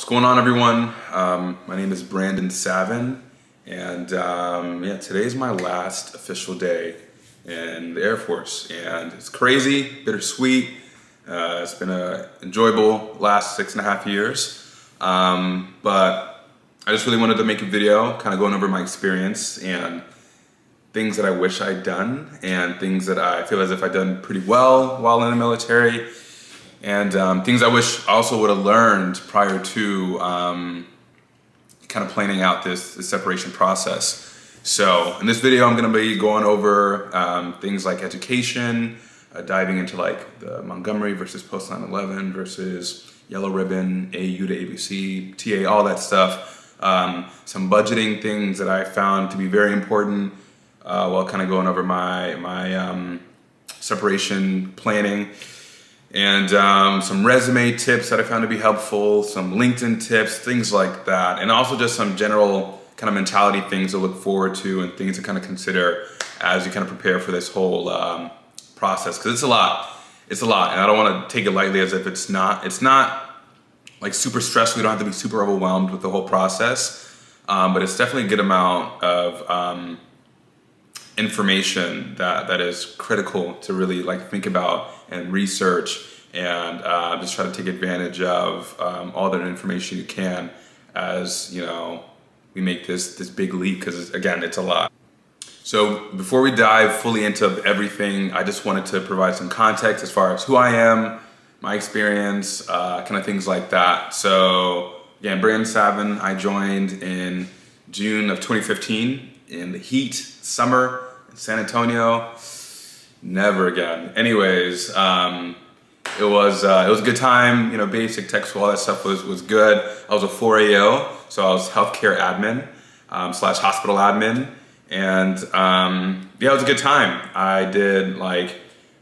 What's going on, everyone? My name is Brandon Savin, and yeah, today's my last official day in the Air Force, and it's crazy, bittersweet. It's been an enjoyable last 6.5 years, but I just really wanted to make a video kind of going over my experience and things that I wish I'd done and things that I feel as if I'd done pretty well while in the military, and things I wish I also would have learned prior to kind of planning out this separation process. So in this video, I'm going to be going over things like education, diving into like the Montgomery versus post 9/11 versus yellow ribbon, AU to ABC, TA, all that stuff. Some budgeting things that I found to be very important while kind of going over my separation planning. And some resume tips that I found to be helpful, some LinkedIn tips, things like that. And also just some general kind of mentality things to look forward to and things to kind of consider as you kind of prepare for this whole process. Because it's a lot. It's a lot. And I don't want to take it lightly as if it's not. It's not like super stressful. You don't have to be super overwhelmed with the whole process. But it's definitely a good amount of information that is critical to really like think about and research and just try to take advantage of all that information you can as we make this big leap, because again, it's a lot. So before we dive fully into everything, I just wanted to provide some context as far as who I am, my experience, kind of things like that. So again, Brandon Savin, I joined in June of 2015 in the heat, summer, in San Antonio. Never again. Anyways, it was a good time. Basic tech school, all that stuff was good. I was a 4AO, so I was healthcare admin slash hospital admin, and yeah, it was a good time. I did I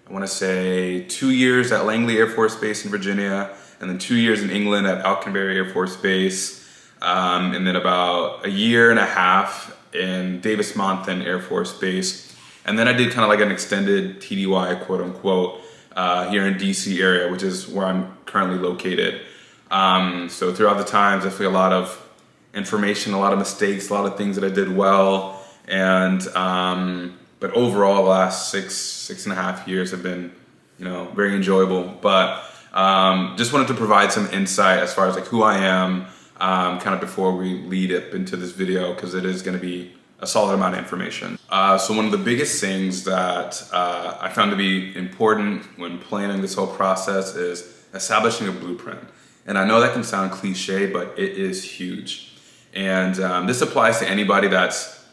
want to say 2 years at Langley Air Force Base in Virginia, and then 2 years in England at Alconbury Air Force Base, and then about 1.5 years in Davis-Monthan Air Force Base. And then I did kind of like an extended TDY, quote unquote, here in DC area, which is where I'm currently located. So throughout the times, I feel a lot of information, a lot of mistakes, a lot of things that I did well. And, but overall, the last 6.5 years have been, very enjoyable. But just wanted to provide some insight as far as like who I am, kind of before we lead up into this video, because it is going to be a solid amount of information. So one of the biggest things that I found to be important when planning this whole process is establishing a blueprint. And I know that can sound cliche, but it is huge. And this applies to anybody that's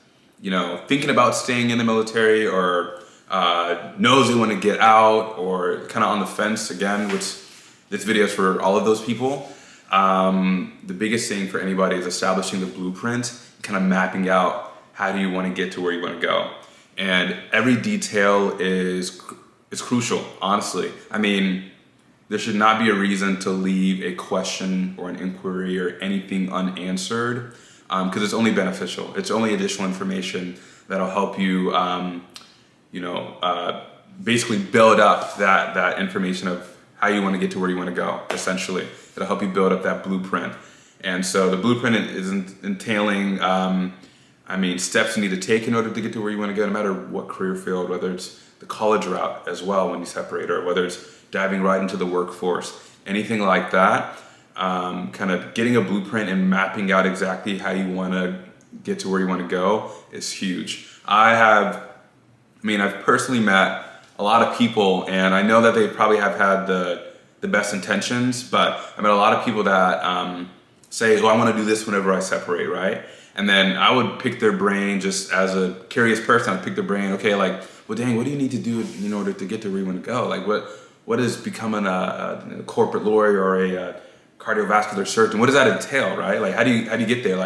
thinking about staying in the military, or knows they want to get out, or kind of on the fence again, which this video is for all of those people. The biggest thing for anybody is establishing the blueprint, kind of mapping out how do you want to get to where you want to go. And every detail is crucial, honestly. I mean, there should not be a reason to leave a question or an inquiry or anything unanswered, because it's only beneficial. It's only additional information that'll help you, basically build up that information of how you want to get to where you want to go, essentially. It'll help you build up that blueprint. And so the blueprint is entailing steps you need to take in order to get to where you want to go, no matter what career field, whether it's the college route as well when you separate, or whether it's diving right into the workforce, anything like that. Kind of getting a blueprint and mapping out exactly how you want to get to where you want to go is huge. I've personally met a lot of people, and I know that they probably have had the best intentions, but I met a lot of people that say, oh, I want to do this whenever I separate, right? And then I would pick their brain, just as a curious person. I'd pick their brain. Okay, well, dang, what do you need to do in order to get to where you want to go? Like, what is becoming a corporate lawyer or a cardiovascular surgeon? What does that entail, right? Like, how do you get there?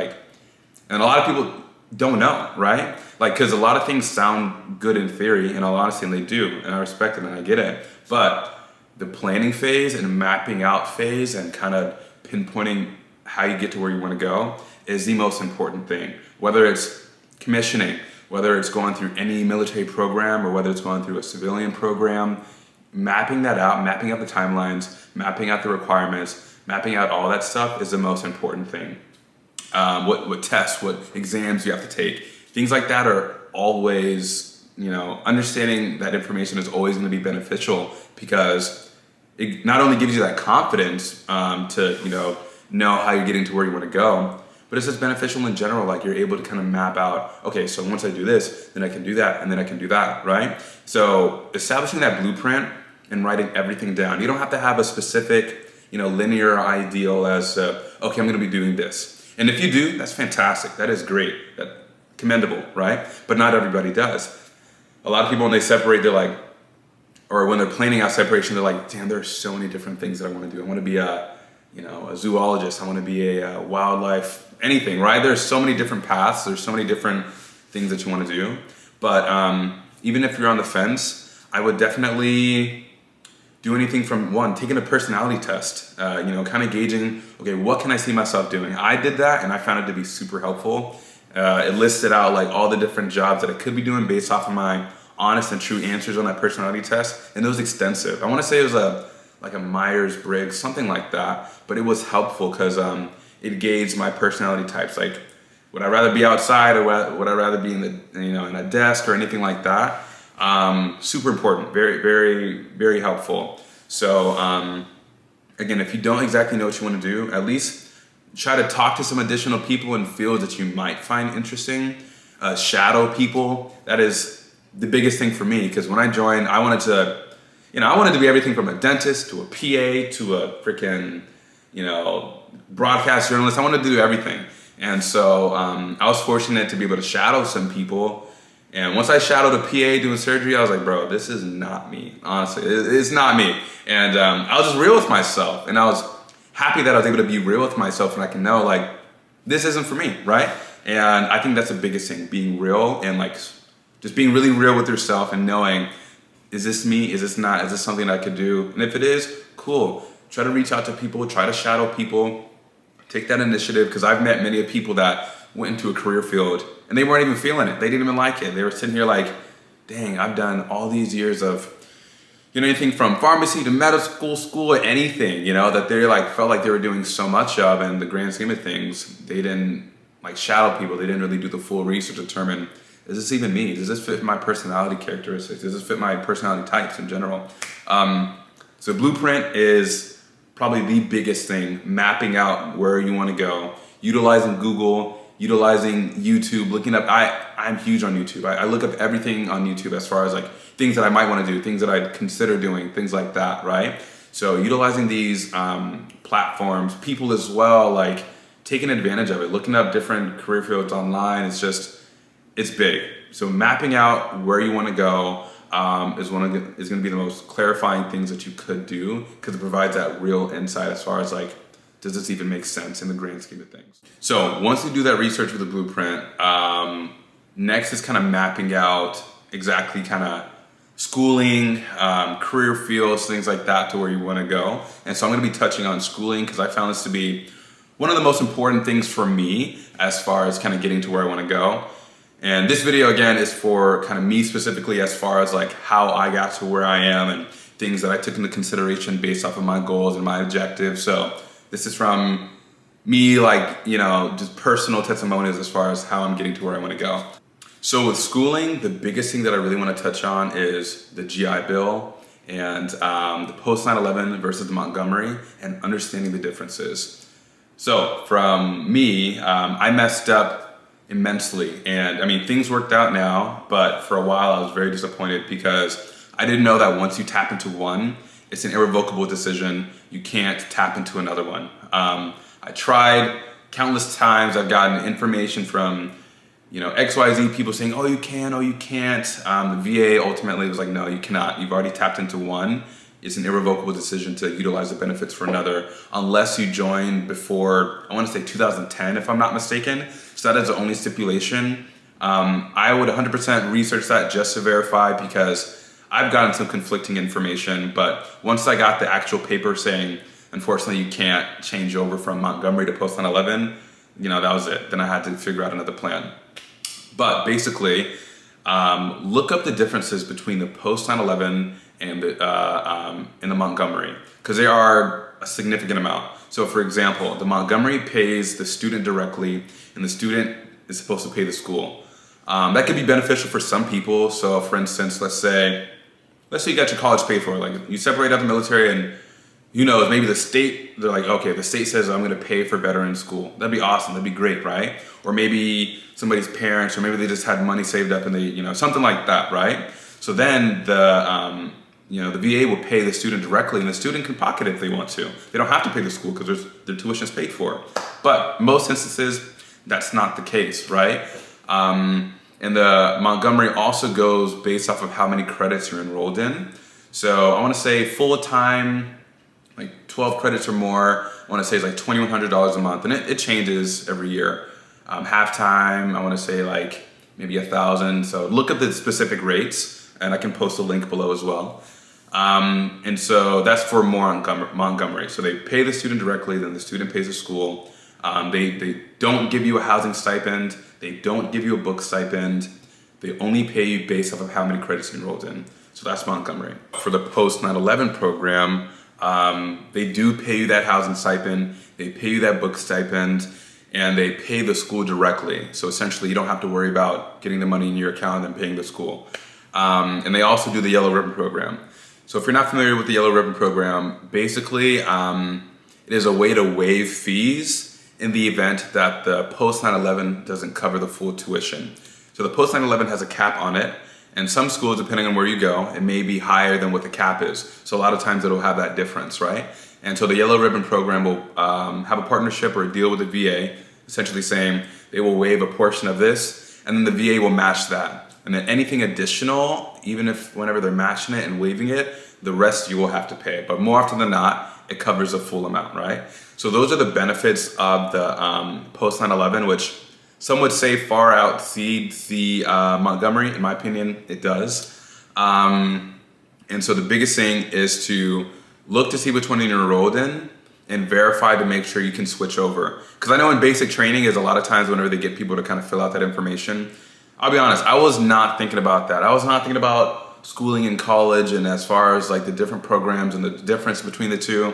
And a lot of people don't know, right? Because a lot of things sound good in theory, and all honesty, and they do, and I respect it and I get it. But the planning phase and mapping out phase and kind of pinpointing how you get to where you want to go is the most important thing. Whether it's commissioning, whether it's going through any military program, or whether it's going through a civilian program, mapping that out, mapping out the timelines, mapping out the requirements, mapping out all that stuff is the most important thing. What tests, what exams you have to take, things like that are always, understanding that information is always going to be beneficial, because it not only gives you that confidence to know how you're getting to where you want to go, but it's just beneficial in general. Like, you're able to kind of map out, okay, so once I do this, then I can do that, and then I can do that, right? So establishing that blueprint and writing everything down. You don't have to have a specific, linear ideal as, okay, I'm going to be doing this. And if you do, that's fantastic. That is great. That's commendable, right? But not everybody does. A lot of people, when they separate, they're like, or when they're planning out separation, they're like, damn, there are so many different things that I want to do. I want to be a zoologist. I want to be a wildlife, anything, right? There's so many different paths. There's so many different things that you want to do. But even if you're on the fence, I would definitely do anything from, one, taking a personality test, kind of gauging, okay, what can I see myself doing? I did that, and I found it to be super helpful. It listed out like all the different jobs that I could be doing based off of my honest and true answers on that personality test, and it was extensive. I want to say it was like a Myers-Briggs, something like that, but it was helpful because it gauged my personality types. Like, would I rather be outside, or would I rather be in the in a desk or anything like that? Super important, very, very, very helpful. So again, if you don't exactly know what you want to do, at least try to talk to some additional people in fields that you might find interesting. Shadow people. That is the biggest thing for me, because when I joined, I wanted to be everything from a dentist to a PA to a freaking, broadcast journalist. I wanted to do everything. And so I was fortunate to be able to shadow some people. And once I shadowed a PA doing surgery, I was like, bro, this is not me. Honestly, it's not me. And I was just real with myself. And I was happy that I was able to be real with myself, and I can know, like, this isn't for me, right? And I think that's the biggest thing, being real, and like just being really real with yourself and knowing, is this me? Is this not? Is this something I could do? And if it is, cool. Try to reach out to people, try to shadow people, take that initiative, because I've met many of people that went into a career field and they weren't even feeling it. They didn't even like it. They were sitting here like, dang, I've done all these years of, anything from pharmacy to medical school, anything, that they felt like they were doing so much of, and in the grand scheme of things, they didn't shadow people. They didn't really do the full research to determine, is this even me? Does this fit my personality characteristics? Does this fit my personality types in general? So blueprint is probably the biggest thing, mapping out where you want to go, utilizing Google, utilizing YouTube, looking up, I'm huge on YouTube. I look up everything on YouTube as far as things that I might want to do, things that I'd consider doing, things like that, right? So utilizing these platforms, people as well, taking advantage of it, looking up different career fields online, it's big. So mapping out where you want to go is going to be the most clarifying things that you could do, because it provides that real insight as far as does this even make sense in the grand scheme of things? So once you do that research with the blueprint, next is kind of mapping out exactly kind of schooling, career fields, things like that, to where you want to go. And so I'm going to be touching on schooling, because I found this to be one of the most important things for me as far as kind of getting to where I want to go. And this video, again, is for kind of me specifically as far as how I got to where I am and things that I took into consideration based off of my goals and my objectives. So this is from me, just personal testimonials as far as how I'm getting to where I want to go. So with schooling, the biggest thing that I really want to touch on is the GI Bill and the post 9/11 versus the Montgomery, and understanding the differences. So from me, I messed up immensely, and I mean, things worked out now, but for a while I was very disappointed, because I didn't know that once you tap into one, it's an irrevocable decision. You can't tap into another one. I tried countless times. I've gotten information from XYZ people saying, oh, you can, oh, you can't. The VA ultimately was like, no, you cannot. You've already tapped into one. It's an irrevocable decision to utilize the benefits for another, unless you join before, I want to say 2010, if I'm not mistaken. So that is the only stipulation. I would 100% research that just to verify, because I've gotten some conflicting information, but once I got the actual paper saying, unfortunately, you can't change over from Montgomery to post 9/11, that was it. Then I had to figure out another plan. But basically, look up the differences between the post 9/11 and in the Montgomery, because they are a significant amount. So for example, the Montgomery pays the student directly, and the student is supposed to pay the school. That could be beneficial for some people. So for instance, let's say you got your college paid for, like you separate out the military, and who knows, maybe the state, they're like, okay, the state says I'm gonna pay for veteran school. That'd be awesome, that'd be great, right? Or maybe somebody's parents, or maybe they just had money saved up and they, you know, something like that, right? So then the VA will pay the student directly, and the student can pocket it if they want to. They don't have to pay the school because their tuition is paid for. But most instances, that's not the case, right? And the Montgomery also goes based off of how many credits you're enrolled in. So I want to say full-time, like 12 credits or more, I want to say it's like $2,100 a month, and it changes every year. Half-time, I want to say like maybe $1,000. So look at the specific rates, and I can post a link below as well. And so that's for Montgomery. So they pay the student directly, then the student pays the school. They don't give you a housing stipend. They don't give you a book stipend. They only pay you based off of how many credits you enrolled in. So that's Montgomery. For the post 9/11 program, they do pay you that housing stipend. They pay you that book stipend, and they pay the school directly. So essentially, you don't have to worry about getting the money in your account and then paying the school. And they also do the Yellow Ribbon program. So if you're not familiar with the Yellow Ribbon program, basically it is a way to waive fees in the event that the post 9/11 doesn't cover the full tuition. So the post 9/11 has a cap on it, and some schools, depending on where you go, it may be higher than what the cap is. So a lot of times it'll have that difference, right? And so the Yellow Ribbon program will have a partnership or a deal with the VA, essentially saying they will waive a portion of this, and then the VA will match that. And then anything additional, even if whenever they're matching it and waiving it, the rest you will have to pay. But more often than not, it covers the full amount, right? So those are the benefits of the post 9/11, which some would say far exceeds the Montgomery. In my opinion, it does. And so the biggest thing is to look to see which one you're enrolled in and verify to make sure you can switch over. Because I know in basic training is a lot of times whenever they get people to kind of fill out that information, I'll be honest, I was not thinking about that. I was not thinking about schooling in college and as far as like the different programs and the difference between the two.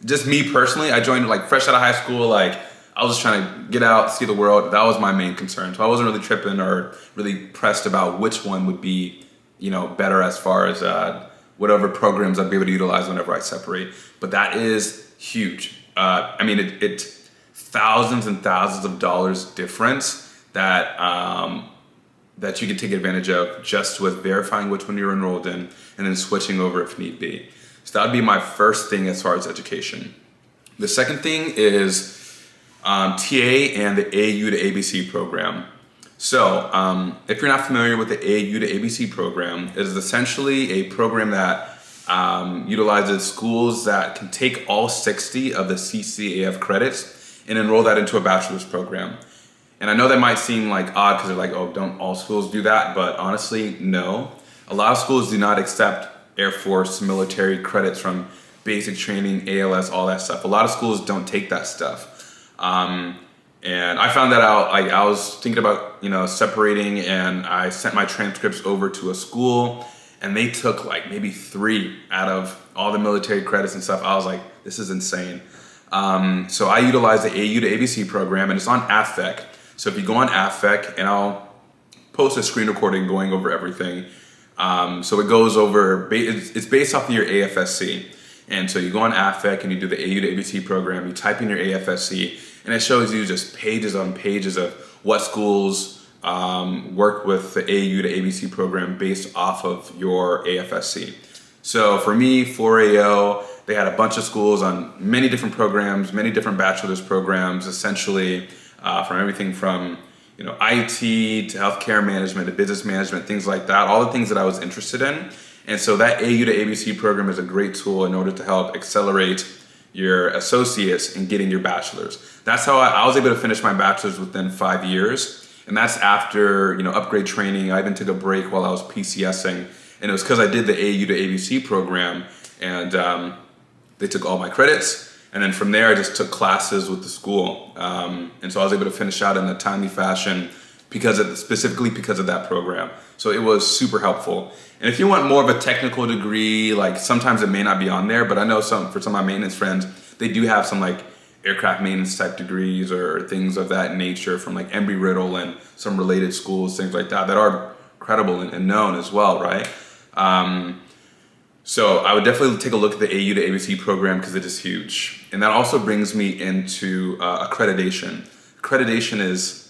Just me personally, I joined like fresh out of high school, like I was just trying to get out, see the world. That was my main concern. So I wasn't really tripping or really pressed about which one would be, you know, better as far as whatever programs I'd be able to utilize whenever I separate. But that is huge. I mean, it's thousands and thousands of dollars difference that that you can take advantage of just with verifying which one you're enrolled in and then switching over if need be. So that would be my first thing as far as education. The second thing is TA and the AU to ABC program. So if you're not familiar with the AU to ABC program, it is essentially a program that utilizes schools that can take all 60 of the CCAF credits and enroll that into a bachelor's program. And I know that might seem like odd because they're like, oh, don't all schools do that? But honestly, no. A lot of schools do not accept Air Force, military credits from basic training, ALS, all that stuff. A lot of schools don't take that stuff. And I found that out, like I was thinking about, you know, separating, and I sent my transcripts over to a school and they took like maybe 3 out of all the military credits and stuff. I was like, this is insane. So I utilize the AU to ABC program, and it's on AFEC. So if you go on AFEC, and I'll post a screen recording going over everything. So it goes over, it's based off of your AFSC. And so you go on AFEC and you do the AU to ABC program, you type in your AFSC, and it shows you just pages on pages of what schools work with the AU to ABC program based off of your AFSC. So for me, 4AO, they had a bunch of schools on many different programs, many different bachelor's programs, essentially from everything from IT to healthcare management to business management, things like that, all the things that I was interested in. And so that AU to ABC program is a great tool in order to help accelerate your associates in getting your bachelor's. That's how I was able to finish my bachelor's within 5 years. And that's after upgrade training. I even took a break while I was PCSing. And it was because I did the AU to ABC program, and they took all my credits. And then from there, I just took classes with the school. And so I was able to finish out in a timely fashion, specifically because of that program. So it was super helpful. And if you want more of a technical degree, like sometimes it may not be on there, but I know for some of my maintenance friends, they do have some like aircraft maintenance type degrees or things of that nature from like Embry-Riddle and some related schools, things like that are credible and known as well, right? So I would definitely take a look at the AU to ABC program because it is huge. And that also brings me into accreditation. Accreditation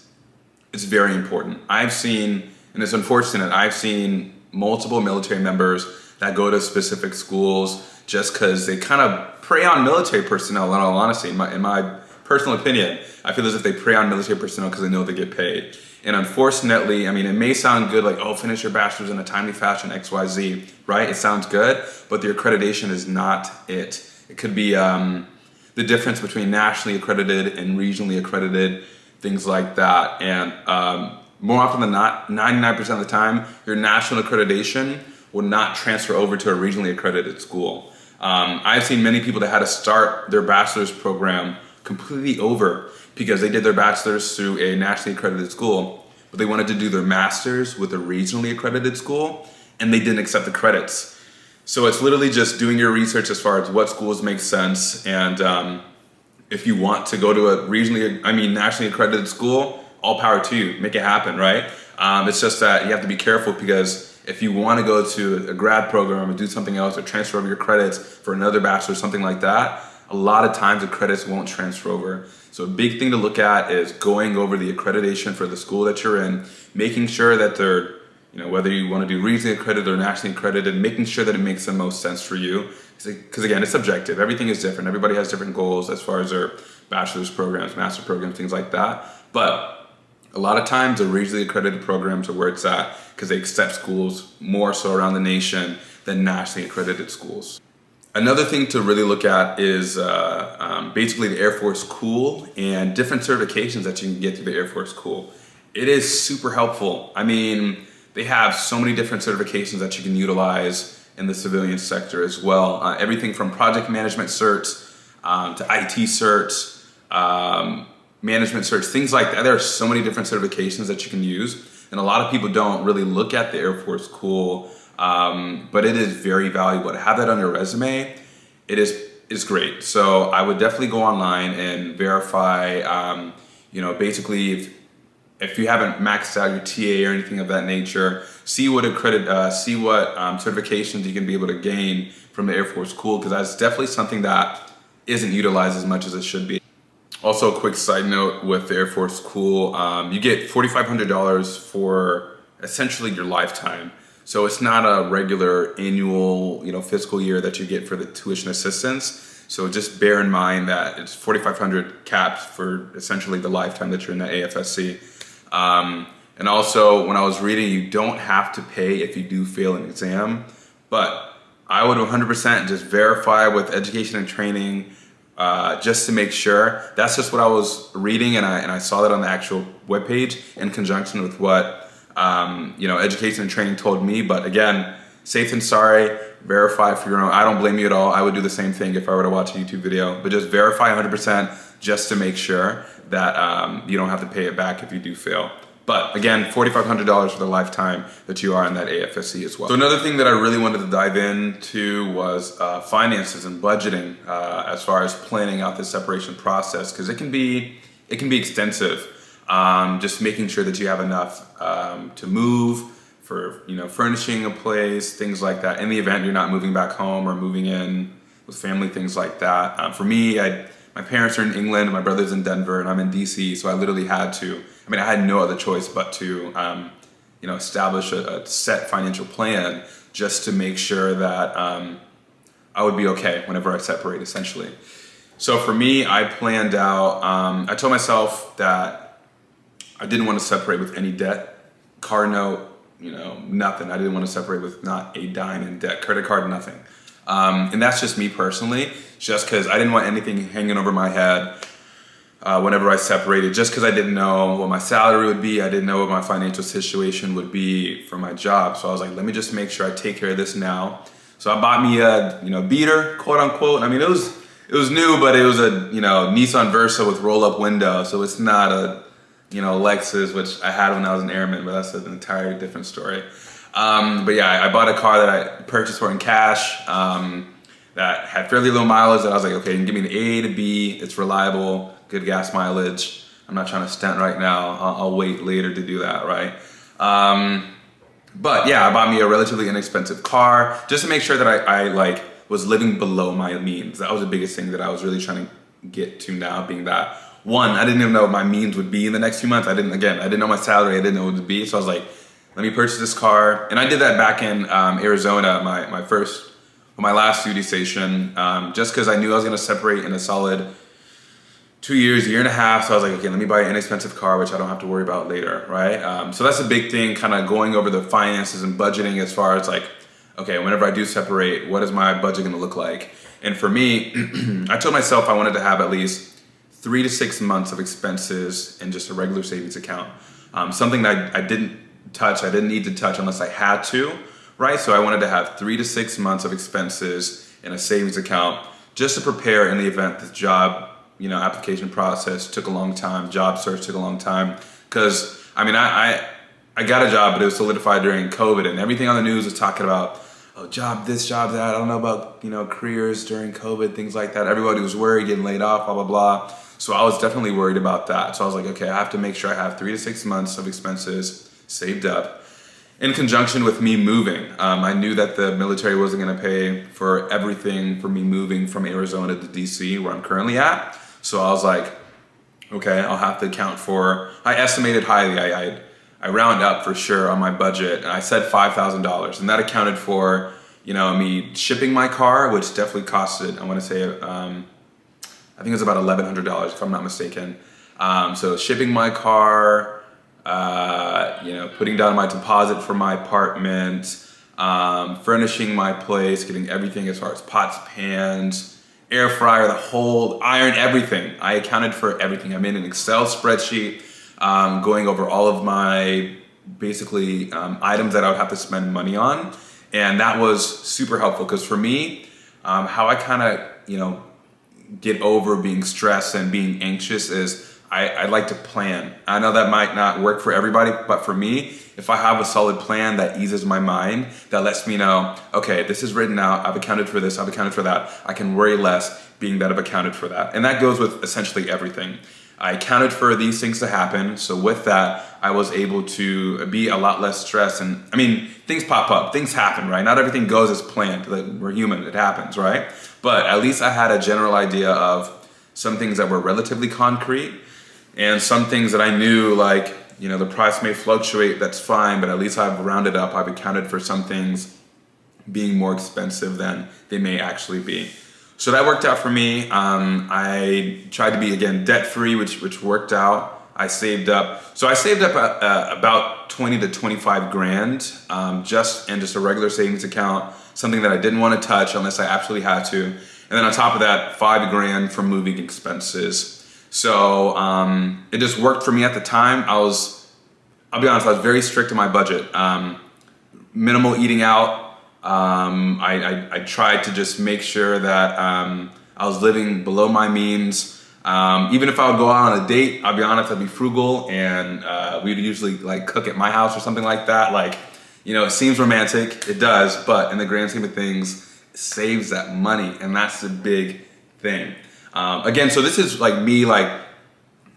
it's very important. I've seen, and it's unfortunate, I've seen multiple military members that go to specific schools just because they kind of prey on military personnel, in all honesty. In my personal opinion, I feel as if they prey on military personnel because they know they get paid. And unfortunately, I mean, it may sound good, like, oh, finish your bachelor's in a timely fashion, XYZ, right? It sounds good, but the accreditation is not it. It could be the difference between nationally accredited and regionally accredited, things like that. And more often than not, 99% of the time, your national accreditation will not transfer over to a regionally accredited school. I've seen many people that had to start their bachelor's program completely over because they did their bachelor's through a nationally accredited school, but they wanted to do their master's with a regionally accredited school, and they didn't accept the credits. So it's literally just doing your research as far as what schools make sense, and if you want to go to a nationally accredited school, all power to you, make it happen, right? It's just that you have to be careful because if you want to go to a grad program or do something else or transfer over your credits for another bachelor or something like that, a lot of times the credits won't transfer over. So a big thing to look at is going over the accreditation for the school that you're in, making sure that they're, whether you want to do regionally accredited or nationally accredited, making sure that it makes the most sense for you. Because again, it's subjective. Everything is different. Everybody has different goals as far as their bachelor's programs, master programs, things like that. But a lot of times the regionally accredited programs are where it's at because they accept schools more so around the nation than nationally accredited schools. Another thing to really look at is basically the Air Force Cool and different certifications that you can get through the Air Force Cool. It is super helpful. I mean, they have so many different certifications that you can utilize in the civilian sector as well. Everything from project management certs to IT certs, management certs, things like that. There are so many different certifications that you can use. And a lot of people don't really look at the Air Force Cool, but it is very valuable. To have that on your resume, it's great. So I would definitely go online and verify, basically if you haven't maxed out your TA or anything of that nature, see what certifications you can be able to gain from the Air Force Cool, because that's definitely something that isn't utilized as much as it should be. Also, a quick side note with the Air Force Cool, you get $4,500 for essentially your lifetime. So it's not a regular annual, fiscal year that you get for the tuition assistance. So just bear in mind that it's $4,500 capped for essentially the lifetime that you're in the AFSC. And also, when I was reading, you don't have to pay if you do fail an exam, but I would 100% just verify with education and training just to make sure. That's just what I was reading, and I saw that on the actual webpage in conjunction with what education and training told me. But again, safe than sorry, verify for your own. I don't blame you at all. I would do the same thing if I were to watch a YouTube video, but just verify 100% just to make sure that you don't have to pay it back if you do fail. But again, $4,500 for the lifetime that you are in that AFSC as well. So another thing that I really wanted to dive into was finances and budgeting as far as planning out this separation process, because it can be extensive. Just making sure that you have enough to move, for furnishing a place, things like that. In the event you're not moving back home or moving in with family, things like that. For me, my parents are in England, my brother's in Denver, and I'm in DC, so I literally had to, I had no other choice but to, establish a set financial plan just to make sure that I would be okay whenever I separate, essentially. So for me, I planned out, I told myself that I didn't want to separate with any debt, car note, nothing. I didn't want to separate with not a dime in debt, credit card, nothing. And that's just me personally, just because I didn't want anything hanging over my head whenever I separated, just because I didn't know what my salary would be. I didn't know what my financial situation would be for my job. So I was like, let me just make sure I take care of this now. So I bought me a beater, quote unquote. It was new, but it was a Nissan Versa with roll-up window, so it's not a Lexus, which I had when I was an airman, but that's an entirely different story. But yeah, I bought a car that I purchased for in cash, that had fairly low mileage, that I was like, okay, you can give me an A to B, it's reliable, good gas mileage. I'm not trying to stunt right now. I'll wait later to do that, right? But yeah, I bought me a relatively inexpensive car just to make sure that I was living below my means. That was the biggest thing that I was really trying to get to now, being that, one, I didn't even know what my means would be in the next few months. I didn't know my salary, I didn't know what it would be. So I was like, let me purchase this car. And I did that back in Arizona, my last duty station, just because I knew I was gonna separate in a solid 2 years, a year and a half. So I was like, okay, let me buy an inexpensive car, which I don't have to worry about later, right? So that's a big thing, kind of going over the finances and budgeting as far as like, okay, whenever I do separate, what is my budget gonna look like? And for me, I told myself I wanted to have at least 3 to 6 months of expenses in just a regular savings account. Something that I didn't need to touch unless I had to, right? So I wanted to have 3 to 6 months of expenses in a savings account just to prepare in the event the job application process took a long time, job search took a long time. Because, I mean, I got a job, but it was solidified during COVID, and everything on the news was talking about, oh, job this, job that. I don't know about, careers during COVID, things like that. Everybody was worried, getting laid off, blah, blah, blah. So I was definitely worried about that. So I was like, okay, I have to make sure I have 3 to 6 months of expenses saved up in conjunction with me moving. I knew that the military wasn't gonna pay for everything for me moving from Arizona to DC, where I'm currently at. So I was like, okay, I'll have to account for, I estimated highly, I round up for sure on my budget, and I said $5,000, and that accounted for, me shipping my car, which definitely costed, I wanna say, I think it was about $1,100 if I'm not mistaken. So shipping my car, putting down my deposit for my apartment, furnishing my place, getting everything as far as pots, pans, air fryer, the whole iron, everything. I accounted for everything. I made an Excel spreadsheet going over all of my basically items that I would have to spend money on. And that was super helpful because for me, how I kind of, get over being stressed and being anxious is I like to plan. I know that might not work for everybody, but for me, if I have a solid plan that eases my mind, that lets me know, okay, this is written out, I've accounted for this, I've accounted for that, I can worry less being that I've accounted for that. And that goes with essentially everything. I accounted for these things to happen, so with that, I was able to be a lot less stressed. And I mean, things pop up, things happen, right? Not everything goes as planned. Like, we're human, it happens, right? But at least I had a general idea of some things that were relatively concrete, and some things that I knew, like, the price may fluctuate, that's fine, but at least I've rounded up, I've accounted for some things being more expensive than they may actually be. So that worked out for me. I tried to be, again, debt-free, which worked out. I saved up. So I saved up about 20 to 25 grand just in just a regular savings account, something that I didn't want to touch unless I absolutely had to. And then on top of that, 5 grand for moving expenses. So it just worked for me at the time. I'll be honest, I was very strict in my budget. Minimal eating out. I tried to just make sure that I was living below my means. Even if I would go out on a date, I'll be honest, I'd be frugal, and we'd usually like cook at my house or something like that. Like, it seems romantic, it does, but in the grand scheme of things, it saves that money, and that's the big thing. Again, so this is like me, like, I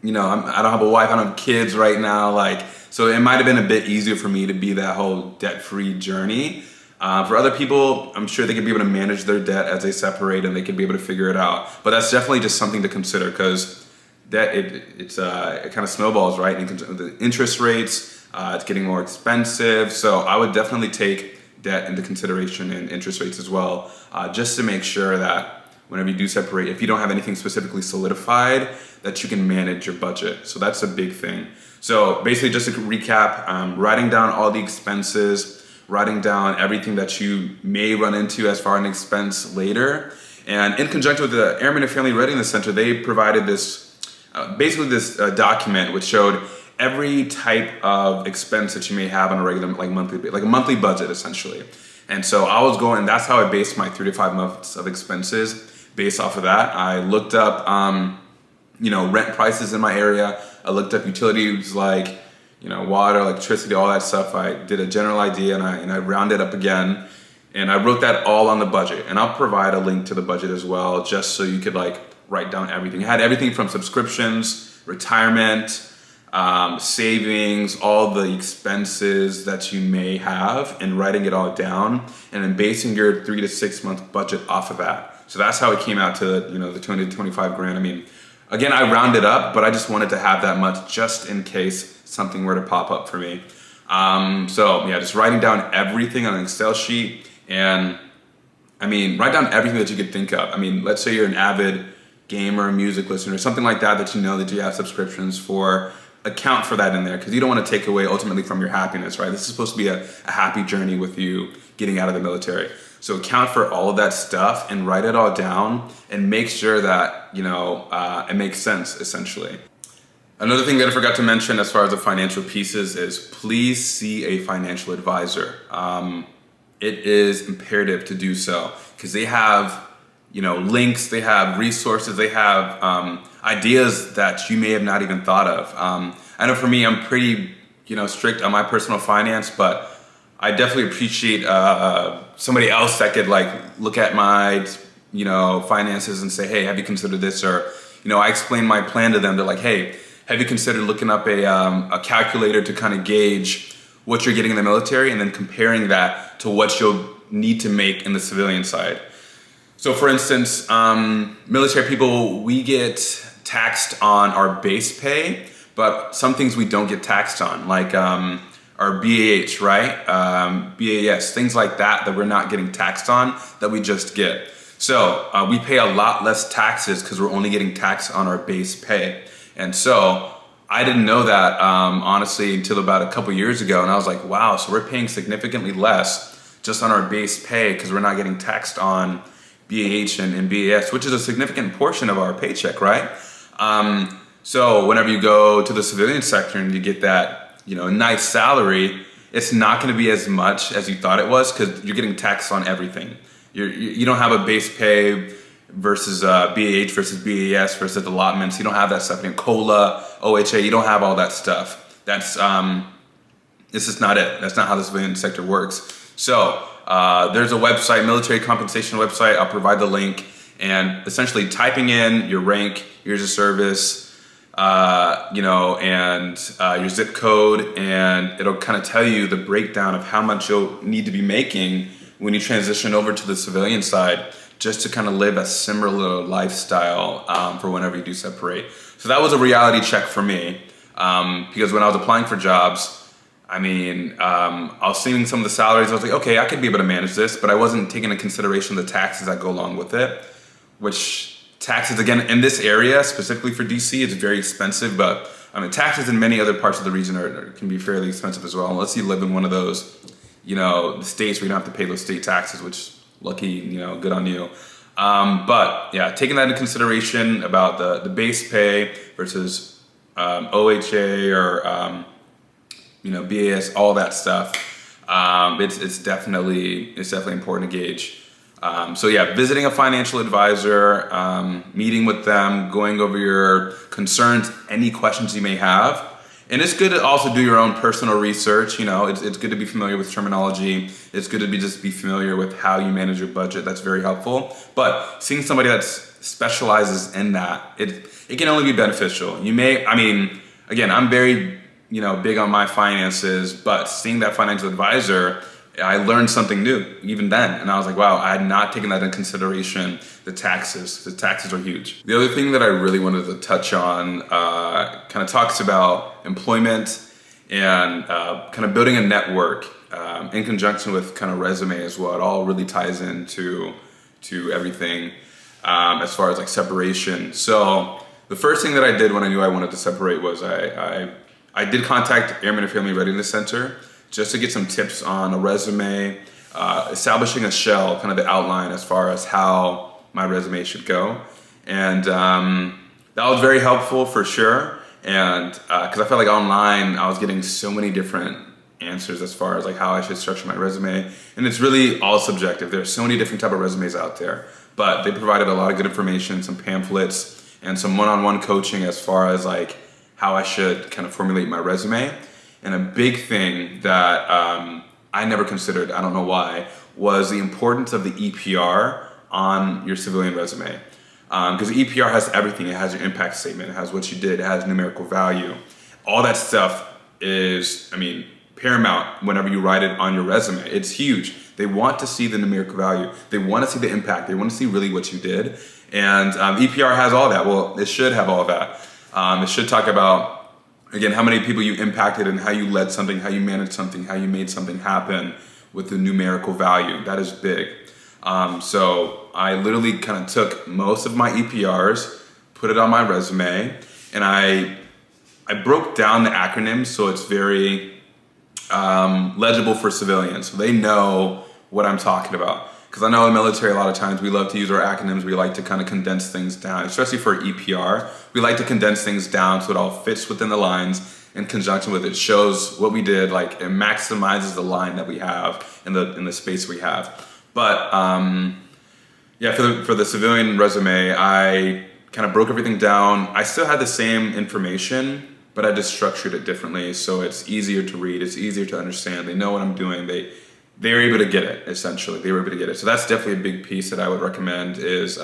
don't have a wife, I don't have kids right now, like, so it might have been a bit easier for me to be that whole debt-free journey. For other people, I'm sure they could be able to manage their debt as they separate, and they could be able to figure it out. But that's definitely just something to consider, because debt, it kind of snowballs, right? The interest rates, it's getting more expensive. So I would definitely take debt into consideration, and interest rates as well, just to make sure that whenever you do separate, if you don't have anything specifically solidified, that you can manage your budget. So that's a big thing. So basically, just to recap, writing down all the expenses, writing down everything that you may run into as far as an expense later. And in conjunction with the Airman and Family Readiness Center, they provided this, basically this document which showed every type of expense that you may have on a regular, like a monthly budget essentially. And so I was going, that's how I based my 3 to 5 months of expenses. Based off of that, I looked up, rent prices in my area. I looked up utilities like, water, electricity, all that stuff. I did a general idea and I rounded up again. And I wrote that all on the budget. And I'll provide a link to the budget as well, just so you could write down everything. It had everything from subscriptions, retirement, savings, all the expenses that you may have, and writing it all down, and then basing your 3 to 6 month budget off of that. So that's how it came out to the 20 to 25 grand. I mean, again, I rounded up, but I just wanted to have that much just in case something were to pop up for me. So yeah, just writing down everything on an Excel sheet, and I mean, write down everything that you could think of. I mean, let's say you're an avid gamer, music listener, something like that that that you have subscriptions for. Account for that in there, because you don't want to take away ultimately from your happiness, right? This is supposed to be a happy journey with you getting out of the military. So account for all of that stuff and write it all down and make sure that, it makes sense, essentially. Another thing that I forgot to mention as far as the financial pieces is please see a financial advisor. It is imperative to do so, because they have links, they have resources, they have ideas that you may have not even thought of. I know for me, I'm pretty strict on my personal finance, but I definitely appreciate somebody else that could look at my finances and say, hey, have you considered this? Or I explain my plan to them. They're like, hey, have you considered looking up a calculator to kind of gauge what you're getting in the military, and then comparing that to what you'll need to make in the civilian side. So for instance, military people, we get taxed on our base pay, but some things we don't get taxed on, like our BAH, right? BAS, things like that we're not getting taxed on, that we just get. So we pay a lot less taxes because we're only getting taxed on our base pay. And so I didn't know that, honestly, until about a couple years ago. And I was like, wow, so we're paying significantly less just on our base pay because we're not getting taxed on BAH and BAS, which is a significant portion of our paycheck, right? So whenever you go to the civilian sector and you get that, nice salary, it's not going to be as much as you thought it was, because you're getting taxed on everything. You don't have a base pay versus BAH versus BAS versus allotments. You don't have that stuff in COLA, OHA. You don't have all that stuff. That's this is not it. That's not how the civilian sector works. So there's a website, military compensation website. I'll provide the link, and essentially typing in your rank, years of service, and your zip code, and it'll kind of tell you the breakdown of how much you'll need to be making when you transition over to the civilian side, just to kind of live a similar lifestyle for whenever you do separate. So that was a reality check for me, because when I was applying for jobs, I mean, I was seeing some of the salaries. I was like, okay, I could be able to manage this, but I wasn't taking into consideration the taxes that go along with it, which taxes, again, in this area, specifically for DC, it's very expensive, but I mean, taxes in many other parts of the region can be fairly expensive as well, unless you live in one of those, the states where you don't have to pay those state taxes, which lucky, good on you. But yeah, taking that into consideration about the base pay versus OHA or BAS, all that stuff, it's definitely important to gauge. So yeah, visiting a financial advisor, meeting with them, going over your concerns, any questions you may have. And it's good to also do your own personal research. It's good to be familiar with terminology. It's good to just be familiar with how you manage your budget. That's very helpful. But seeing somebody that specializes in that, it can only be beneficial. Again, I'm very big on my finances, but seeing that financial advisor, I learned something new even then. And I was like, wow, I had not taken that into consideration. The taxes are huge. The other thing that I really wanted to touch on kind of talks about employment and kind of building a network in conjunction with kind of resume as well. It all really ties into everything as far as separation. So the first thing that I did when I knew I wanted to separate was I did contact Airmen and Family Readiness Center just to get some tips on a resume, establishing a shell, kind of the outline as far as how my resume should go. And that was very helpful for sure. And because I felt like online, I was getting so many different answers as far as how I should structure my resume. And it's really all subjective. There's so many different type of resumes out there, but they provided a lot of good information, some pamphlets, and some one-on-one coaching as far as how I should kind of formulate my resume. And a big thing that I never considered, I don't know why, was the importance of the EPR on your civilian resume. Because the EPR has everything. It has your impact statement, it has what you did, it has numerical value. All that stuff is, I mean, paramount whenever you write it on your resume. It's huge. They want to see the numerical value. They want to see the impact. They want to see really what you did. And EPR has all that. Well, it should have all that. It should talk about, again, how many people you impacted and how you led something, how you managed something, how you made something happen with the numerical value. That is big. So I literally kind of took most of my EPRs, put it on my resume, and I broke down the acronyms so it's very legible for civilians, so they know what I'm talking about. Because I know in the military a lot of times we love to use our acronyms, we like to kind of condense things down, especially for EPR. We like to condense things down so it all fits within the lines in conjunction with it, shows what we did, like it maximizes the line that we have in the space we have. But yeah, for the civilian resume, I kind of broke everything down. I still had the same information, but I just structured it differently so it's easier to read, it's easier to understand. They know what I'm doing. They're able to get it, essentially. They were able to get it. So that's definitely a big piece that I would recommend is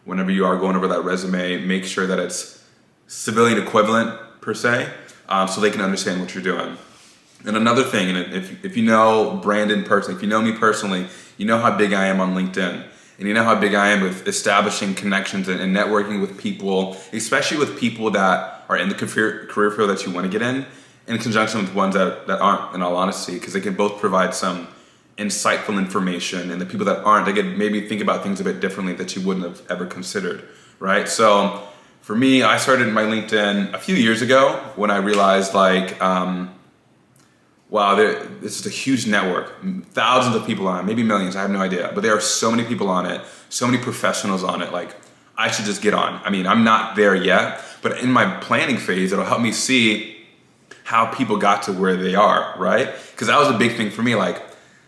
whenever you are going over that resume, make sure that it's civilian equivalent per se, so they can understand what you're doing. And another thing, and if you know Brandon personally, if you know me personally, you know how big I am on LinkedIn. And you know how big I am with establishing connections and networking with people, especially with people that are in the career field that you want to get in conjunction with ones that aren't, in all honesty, because they can both provide some insightful information, and the people that aren't, they can maybe think about things a bit differently that you wouldn't have ever considered, right? So for me, I started my LinkedIn a few years ago when I realized like, wow, this is a huge network, thousands of people on it, maybe millions, I have no idea, but there are so many people on it, so many professionals on it, like I should just get on. I mean, I'm not there yet, but in my planning phase, it'll help me see how people got to where they are, right? Because that was a big thing for me, like,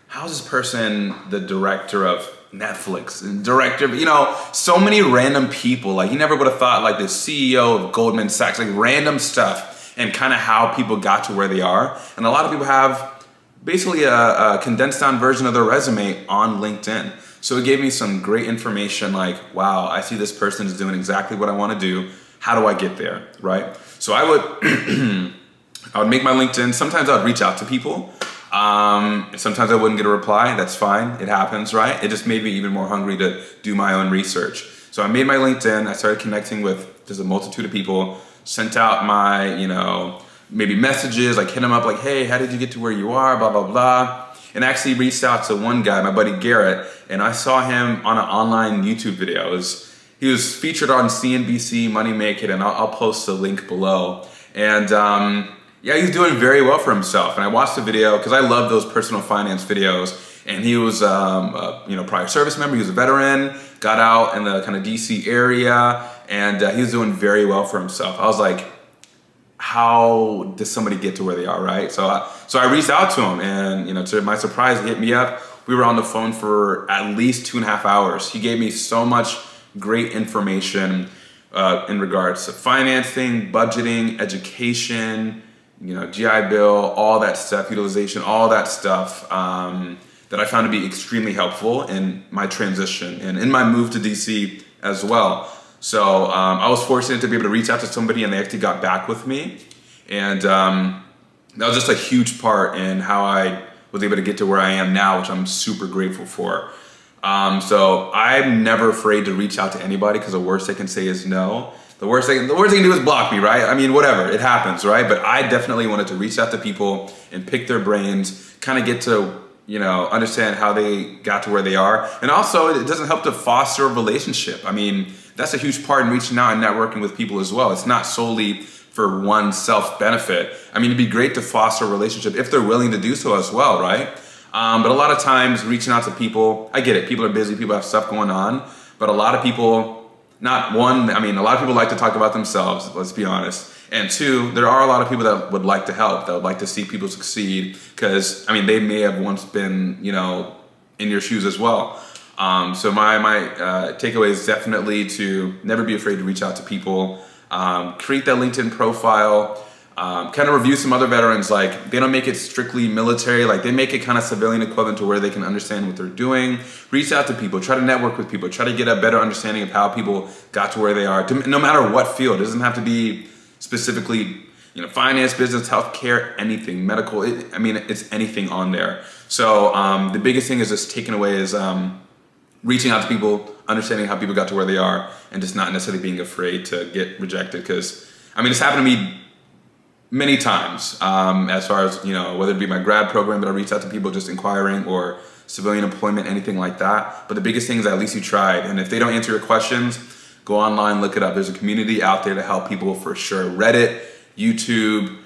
how is this person the director of Netflix, and director, you know, so many random people, like you never would have thought like the CEO of Goldman Sachs, like random stuff, and kind of how people got to where they are. And a lot of people have basically a condensed down version of their resume on LinkedIn. So it gave me some great information like, wow, I see this person is doing exactly what I want to do. How do I get there, right? So I would make my LinkedIn. Sometimes I would reach out to people. Sometimes I wouldn't get a reply. That's fine. It happens, right? It just made me even more hungry to do my own research. So I made my LinkedIn. I started connecting with just a multitude of people, sent out my, you know, maybe messages, like hit them up like, hey, how did you get to where you are, blah, blah, blah. And actually reached out to one guy, my buddy Garrett, and I saw him on an online YouTube video. He was featured on CNBC Money Make It, and I'll post the link below. And yeah, he's doing very well for himself. And I watched the video because I love those personal finance videos. And he was, you know, prior service member. He was a veteran, got out in the kind of DC area, and he was doing very well for himself. I was like, how does somebody get to where they are, right? So I reached out to him, and you know, to my surprise, he hit me up. We were on the phone for at least 2.5 hours. He gave me so much great information in regards to financing, budgeting, education, you know, GI Bill, all that stuff, utilization, all that stuff that I found to be extremely helpful in my transition and in my move to DC as well. So I was fortunate to be able to reach out to somebody, and they actually got back with me. And that was just a huge part in how I was able to get to where I am now, which I'm super grateful for. So I'm never afraid to reach out to anybody, because the worst they can say is no. The worst they can do is block me, right? I mean, whatever, it happens, right? But I definitely wanted to reach out to people and pick their brains, kind of get to, you know, understand how they got to where they are. And also, it doesn't help to foster a relationship. I mean, that's a huge part in reaching out and networking with people as well. It's not solely for one's self-benefit. I mean, it'd be great to foster a relationship if they're willing to do so as well, right? But a lot of times reaching out to people, I get it, people are busy, people have stuff going on, but a lot of people, a lot of people like to talk about themselves, let's be honest. And two, there are a lot of people that would like to help, that would like to see people succeed, because, I mean, they may have once been, you know, in your shoes as well. So my takeaway is definitely to never be afraid to reach out to people. Create that LinkedIn profile. Kind of review some other veterans. Like, they don't make it strictly military, like they make it kind of civilian equivalent to where they can understand what they're doing. Reach out to people, try to network with people, try to get a better understanding of how people got to where they are, no matter what field. It doesn't have to be specifically, you know, finance, business, healthcare, anything, medical. I mean, it's anything on there. So the biggest thing is just taking away is reaching out to people, understanding how people got to where they are, and just not necessarily being afraid to get rejected. Because, I mean, it's happened to me many times, as far as, you know, whether it be my grad program that I reached out to people just inquiring, or civilian employment, anything like that. But the biggest thing is at least you tried. And if they don't answer your questions, go online, look it up. There's a community out there to help people for sure. Reddit, YouTube,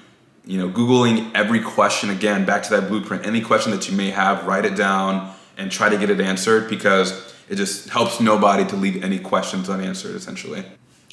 you know, Googling every question. Again, back to that blueprint. Any question that you may have, write it down and try to get it answered, because it just helps nobody to leave any questions unanswered, essentially.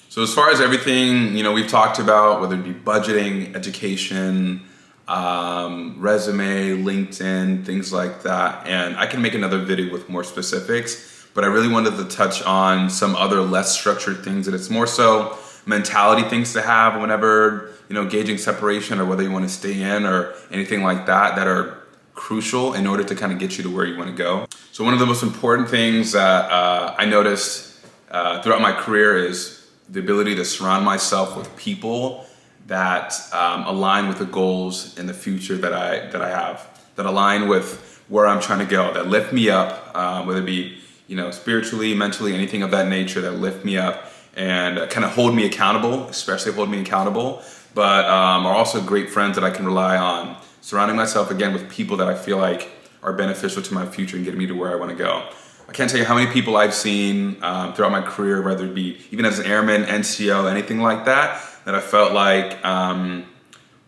So as far as everything, you know, we've talked about, whether it be budgeting, education, resume, LinkedIn, things like that. And I can make another video with more specifics, but I really wanted to touch on some other less structured things, and it's more so mentality things to have whenever, you know, gauging separation, or whether you want to stay in or anything like that, that are crucial in order to kind of get you to where you want to go. So one of the most important things that I noticed throughout my career is the ability to surround myself with people that align with the goals in the future that I have, that align with where I'm trying to go, that lift me up, whether it be, you know, spiritually, mentally, anything of that nature, that lift me up and kind of hold me accountable, especially hold me accountable, but are also great friends that I can rely on. Surrounding myself, again, with people that I feel like are beneficial to my future and getting me to where I want to go. I can't tell you how many people I've seen throughout my career, whether it be even as an airman, NCO, anything like that, that I felt like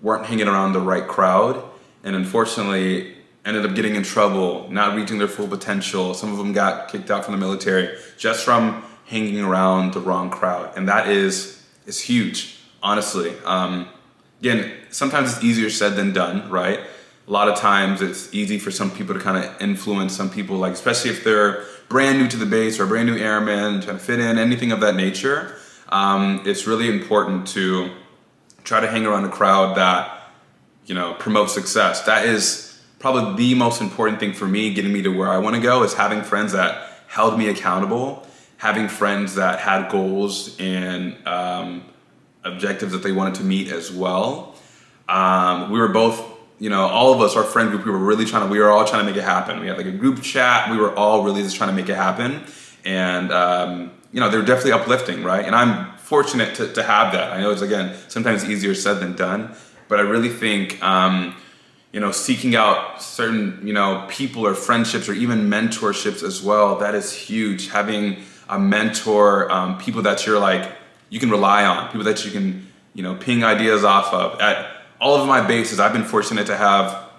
weren't hanging around the right crowd, and unfortunately ended up getting in trouble, not reaching their full potential. Some of them got kicked out from the military just from hanging around the wrong crowd, and that is huge, honestly. Again, sometimes it's easier said than done, right? A lot of times it's easy for some people to kind of influence some people, like especially if they're brand new to the base or a brand new airman, trying to fit in, anything of that nature. It's really important to try to hang around a crowd that, you know, promotes success. That is probably the most important thing for me, getting me to where I want to go, is having friends that held me accountable, having friends that had goals and objectives that they wanted to meet as well. We were both, you know, all of us, our friend group, we were all trying to make it happen. We had like a group chat. We were all really just trying to make it happen. And, you know, they're definitely uplifting, right? And I'm fortunate to have that. I know it's, again, sometimes easier said than done, but I really think, you know, seeking out certain, you know, people or friendships or even mentorships as well, that is huge. Having a mentor, people that you're like, you can rely on, people that you can, you know, ping ideas off of. At all of my bases, I've been fortunate to have,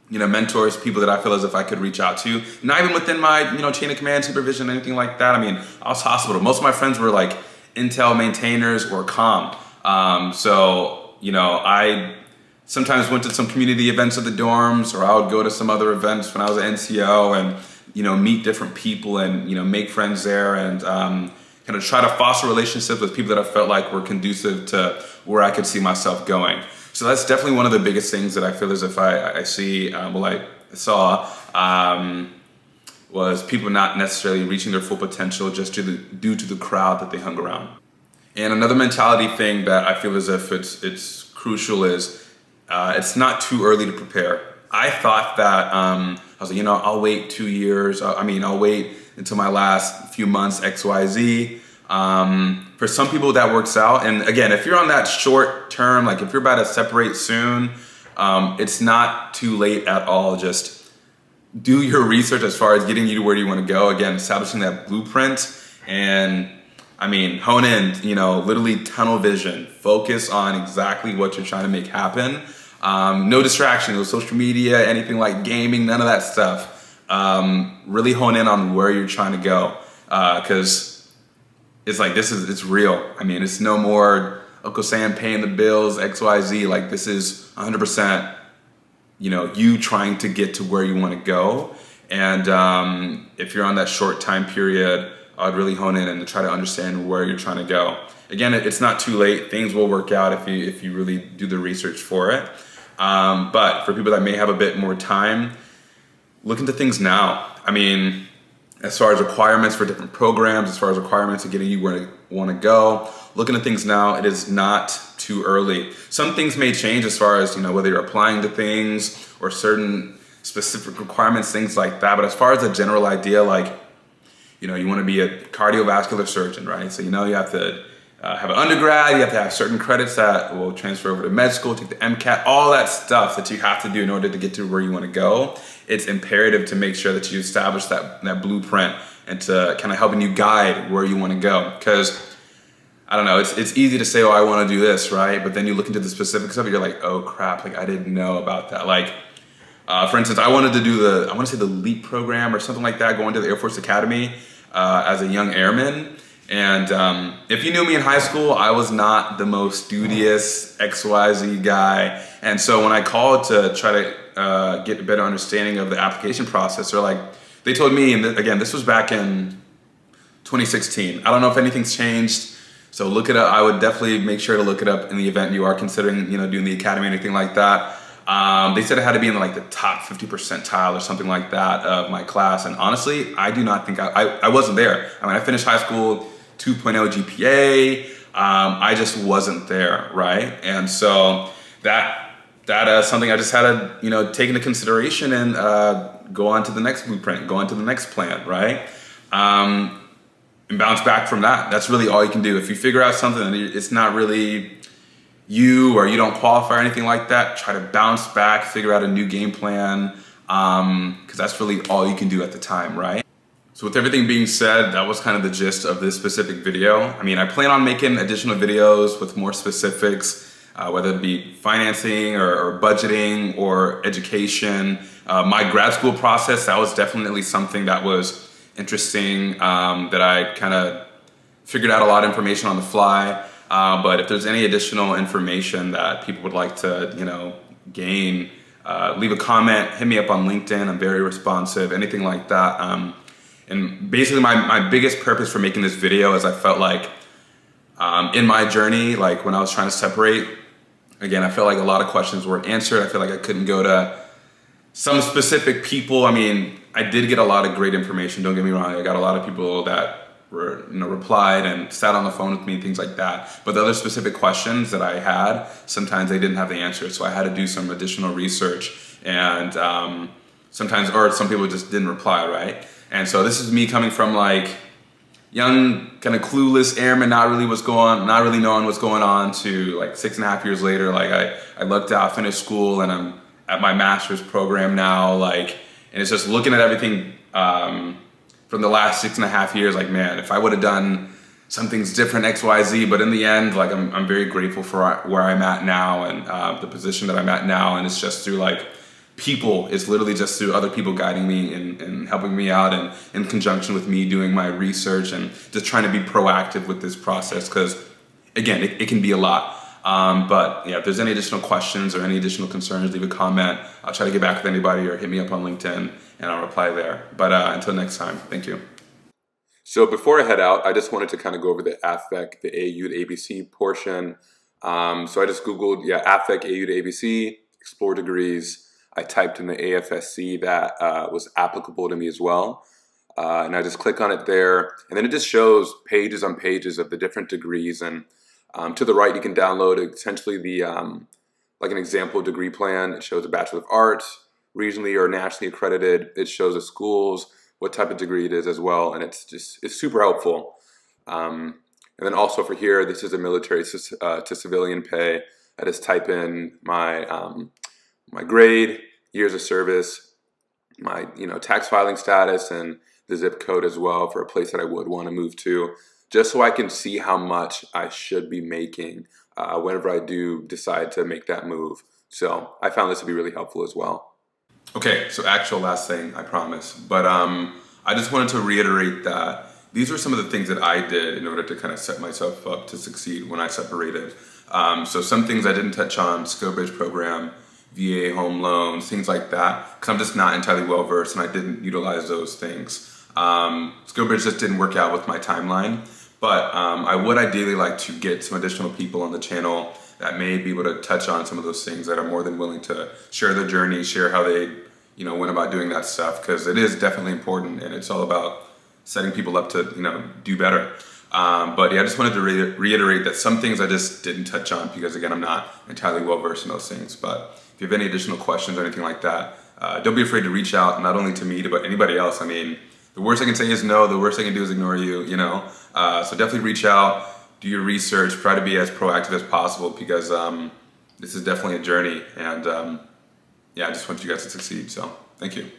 you know, mentors, people that I feel as if I could reach out to. Not even within my, you know, chain of command, supervision, anything like that. I mean, I was hospital. Most of my friends were like intel maintainers or comm. So, you know, I sometimes went to some community events at the dorms, or I would go to some other events when I was at NCO and, you know, meet different people and, you know, make friends there, and kind of try to foster relationships with people that I felt like were conducive to where I could see myself going. So that's definitely one of the biggest things that I feel as if I saw was people not necessarily reaching their full potential just due to the crowd that they hung around. And another mentality thing that I feel as if it's crucial is it's not too early to prepare. I thought that, I was like, you know, I'll wait 2 years. I'll wait until my last few months, XYZ. For some people that works out. And again, if you're on that short term, like if you're about to separate soon, it's not too late at all. Just do your research as far as getting you to where you want to go. Again, establishing that blueprint, and I mean, hone in, you know, literally tunnel vision, focus on exactly what you're trying to make happen. No distraction, no social media, anything like gaming, none of that stuff. Really hone in on where you're trying to go. 'Cause it's like, it's real. I mean, it's no more Uncle Sam paying the bills, XYZ. Like, this is 100%, you know, you trying to get to where you want to go. And if you're on that short time period, I'd really hone in and try to understand where you're trying to go. Again, it's not too late. Things will work out if you really do the research for it. But for people that may have a bit more time, look into things now. I mean, as far as requirements for different programs, as far as requirements to getting you where you want to go, look into things now. It is not too early. Some things may change as far as, whether you're applying to things or certain specific requirements, things like that. But as far as a general idea, like, you want to be a cardiovascular surgeon, right? So, you have to have an undergrad, you have to have certain credits that will transfer over to med school, take the MCAT, all that stuff that you have to do in order to get to where you want to go. It's imperative to make sure that you establish that blueprint and to kind of helping you guide where you want to go. Because, I don't know, it's easy to say, oh, I want to do this, right? But then you look into the specifics of it, you're like, oh crap, like I didn't know about that. Like, for instance, I wanted to do the LEAP program or something like that, going to the Air Force Academy as a young airman. And if you knew me in high school, I was not the most studious XYZ guy. And so when I called to try to get a better understanding of the application process, they told me, and again, this was back in 2016. I don't know if anything's changed, so look it up. I would definitely make sure to look it up in the event you are considering, doing the academy or anything like that. They said it had to be in like the top 50 percentile or something like that of my class. And honestly, I do not think I wasn't there. I mean, I finished high school 2.0 GPA. I just wasn't there, right? And so that is something I just had to, take into consideration and go on to the next blueprint, go on to the next plan, right? And bounce back from that. That's really all you can do. If you figure out something and it's not really you or you don't qualify or anything like that, try to bounce back, figure out a new game plan, because that's really all you can do at the time, right? So with everything being said, that was kind of the gist of this specific video. I mean, I plan on making additional videos with more specifics, whether it be financing or budgeting or education. My grad school process, that was definitely something that was interesting, that I kind of figured out a lot of information on the fly. But if there's any additional information that people would like to, gain, leave a comment, hit me up on LinkedIn. I'm very responsive, anything like that. And basically my biggest purpose for making this video is I felt like in my journey, like when I was trying to separate, again, I felt like a lot of questions weren't answered. I feel like I couldn't go to some specific people. I mean, I did get a lot of great information, don't get me wrong. I got a lot of people that were, replied and sat on the phone with me, things like that. But the other specific questions that I had, sometimes they didn't have the answer. So I had to do some additional research, and sometimes, or some people just didn't reply, right? And so this is me coming from like young, kind of clueless airman, not really knowing what's going on, to like 6.5 years later, like I lucked out, finished school, and I'm at my master's program now, like, and it's just looking at everything from the last 6.5 years, like, man, if I would have done some things different, X, Y, Z, but in the end, like, I'm very grateful for where I'm at now and the position that I'm at now, and it's just through like people. It's literally just through other people guiding me and helping me out, and in conjunction with me doing my research and just trying to be proactive with this process, because again, it can be a lot. But yeah, if there's any additional questions or any additional concerns, leave a comment. I'll try to get back with anybody, or hit me up on LinkedIn and I'll reply there. But until next time, thank you. So before I head out, I just wanted to kind of go over the AFVEC, the AU to ABC portion. So I just Googled, AFVEC, AU to ABC, explore degrees. I typed in the AFSC that was applicable to me as well. And I just click on it there. And then it just shows pages on pages of the different degrees. And to the right, you can download essentially the like an example degree plan. It shows a Bachelor of Arts, regionally or nationally accredited. It shows the schools, what type of degree it is as well. And it's super helpful. And then also for here, this is a military to civilian pay. I just type in my my grade, years of service, my tax filing status, and the zip code as well for a place that I would want to move to, just so I can see how much I should be making whenever I do decide to make that move. So I found this to be really helpful as well. Okay, so actual last thing, I promise. But I just wanted to reiterate that these were some of the things that I did in order to kind of set myself up to succeed when I separated. So some things I didn't touch on, skill bridge program, VA home loans, things like that, because I'm just not entirely well versed and I didn't utilize those things. Skillbridge just didn't work out with my timeline, but I would ideally like to get some additional people on the channel that may be able to touch on some of those things, that are more than willing to share their journey, share how they, you know, went about doing that stuff, because it is definitely important, and it's all about setting people up to, you know, do better. But yeah, I just wanted to reiterate that some things I just didn't touch on because, again, I'm not entirely well versed in those things. But if you have any additional questions or anything like that, don't be afraid to reach out, not only to me, but anybody else. I mean, the worst I can say is no, the worst I can do is ignore you, you know? So definitely reach out, do your research, try to be as proactive as possible, because this is definitely a journey, and yeah, I just want you guys to succeed, so thank you.